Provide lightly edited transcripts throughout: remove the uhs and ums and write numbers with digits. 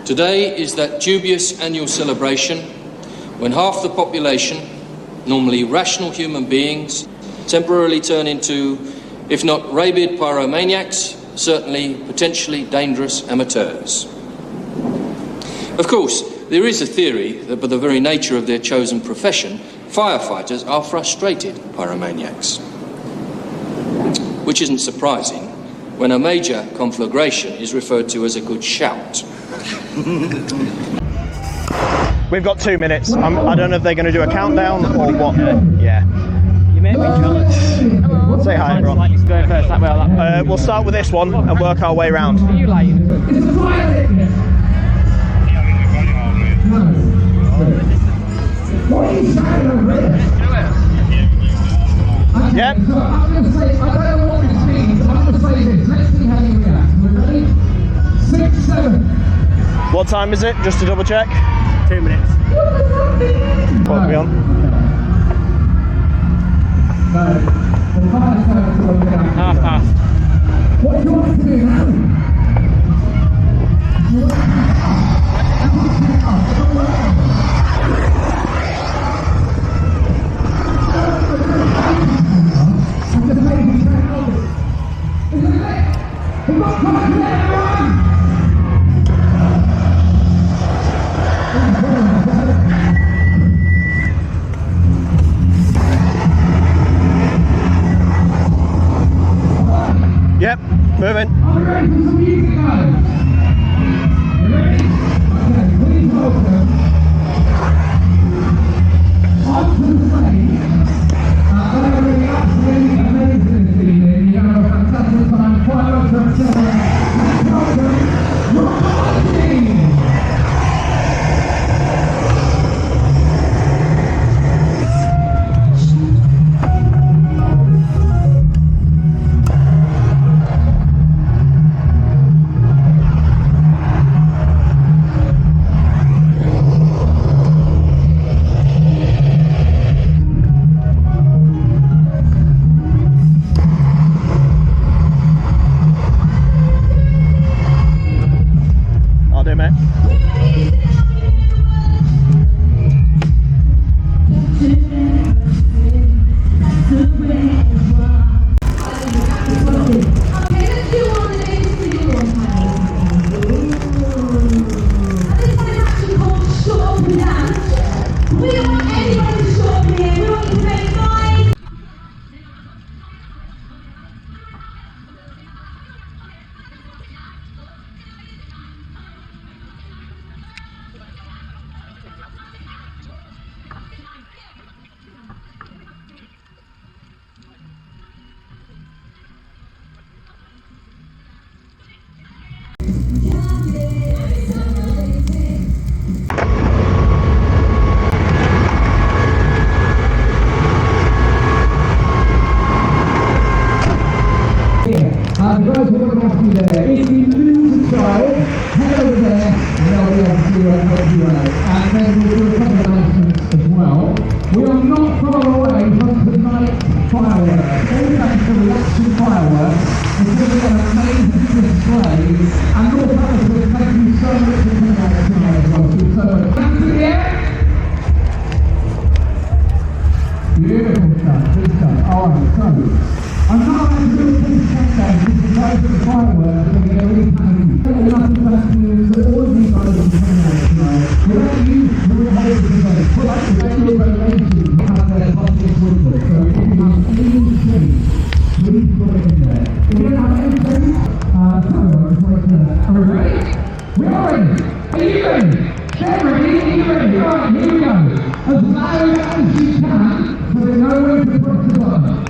Today is that dubious annual celebration when half the population, normally rational human beings, temporarily turn into, if not rabid pyromaniacs, certainly potentially dangerous amateurs. Of course, there is a theory that by the very nature of their chosen profession, firefighters are frustrated pyromaniacs. Which isn't surprising when a major conflagration is referred to as a good shout. We've got 2 minutes. I don't know if they're going to do a countdown or what. Yeah. You make me jealous. Hello. Say hi, everyone. Like you go first, that way or that way. We'll start with this one and work our way round. Are you lying? Yep. I'm going to say, I don't know what this means. I'm going to say this. Let's see how you react. Ready? 6, 7. What time is it? Just to double check. 2 minutes. What are we on? Half past. What do you want to do now? Yep, moving. Are we ready for some music, guys? You ready? Okay, please welcome onto the stage. They are really absolutely amazing this evening. You're going to have a fantastic time. Quite welcome to Rock Martin. I'll do, mate. The guys are looking after you there. If you lose a child, head over there and they'll be able to help you out. And then we'll do a couple of announcements as well. We are not far away from tonight's fireworks. All thanks to Reaction Fireworks. It's going to be an amazing display. And North Africa, thank you so much for coming out tonight as well. So, hands in the air. Beautiful stuff, good stuff. Alright, so I'm not going to do a big countdown because the guys at the fireworks are going to get really happy. Enough of that news that all of you guys are coming out tonight. Without you, who will hold the event, put up the regular regulations to have their buses with them. So if you have anything to change, please put it in there. If you don't have anything, fireworks right there. Are we ready? We are ready. Are you ready? They're ready. Are you ready? Alright, here we go. As loud as you can, so there's no way to press the button.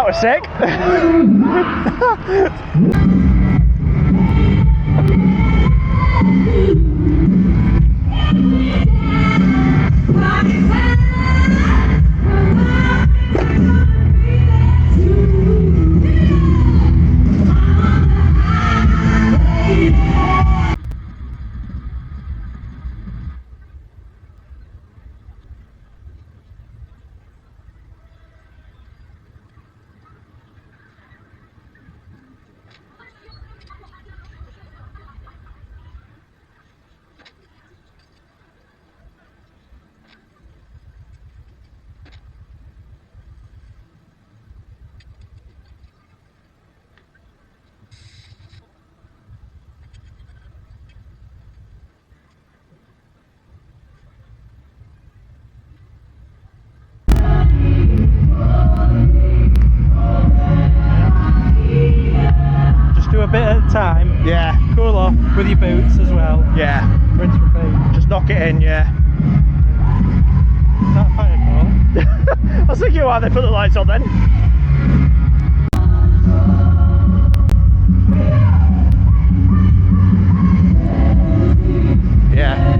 was sick. A bit at a time. Yeah. Cool off with your boots as well. Yeah. Rinse, repeat. Just knock it in, yeah. Is that fireball? I was thinking why they put the lights on then. Yeah.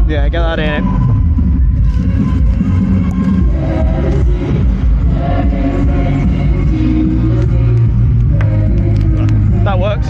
Yeah, get that in it. That works.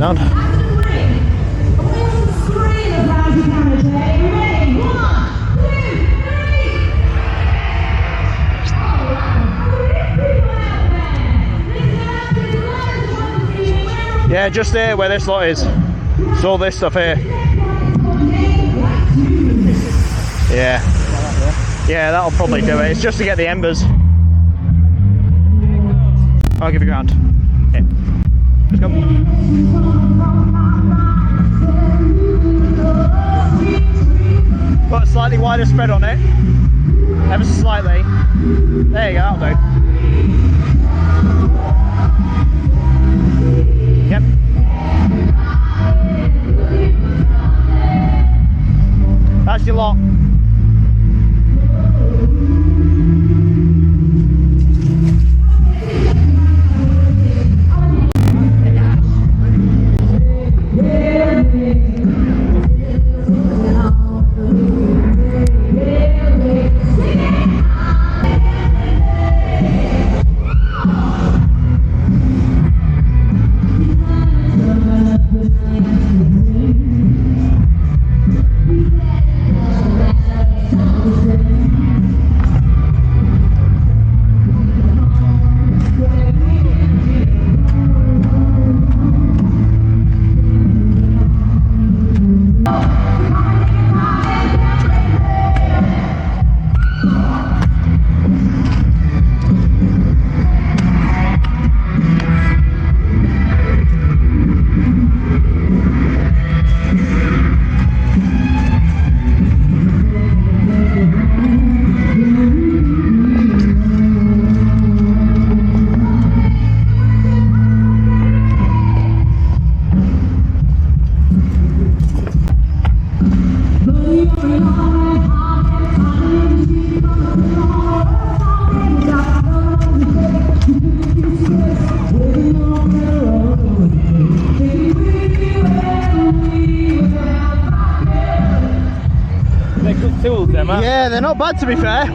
Sound. Yeah, just there where this lot is. It's all this stuff here. Yeah. Yeah, that'll probably do it. It's just to get the embers. I'll give you a hand. Yeah. Let's go. Put a slightly wider spread on it. Ever so slightly. There you go, that'll do. Yep. That's your lot. bad. Yeah, they're not bad to be fair.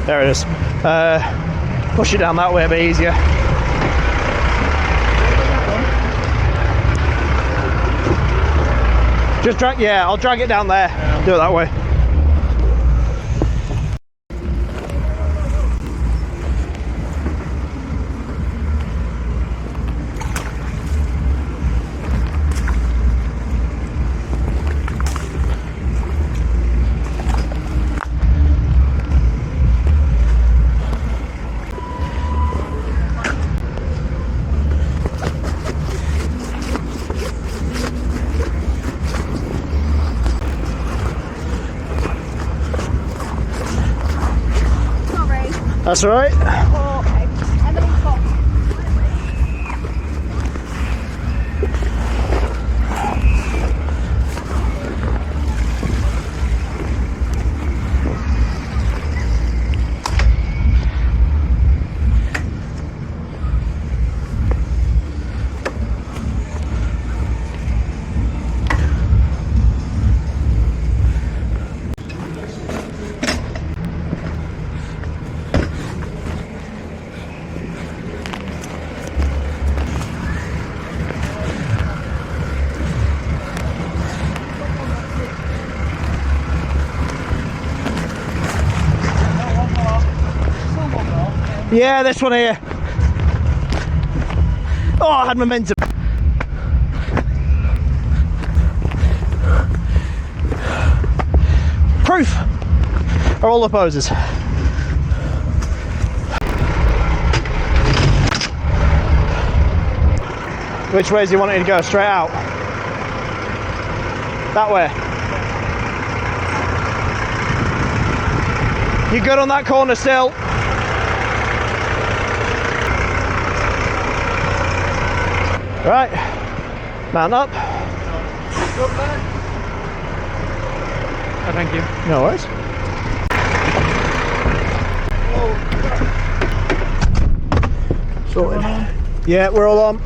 There it is. Push it down that way a bit easier. Just drag, yeah, I'll drag it down there. Do it that way. That's all right. Yeah, this one here. Oh, I had momentum. Proof are all the poses. Which ways do you want it to go? Straight out? That way? You good on that corner still? Right, mount up. Oh, thank you. No worries. Sorted. Yeah, we're all on.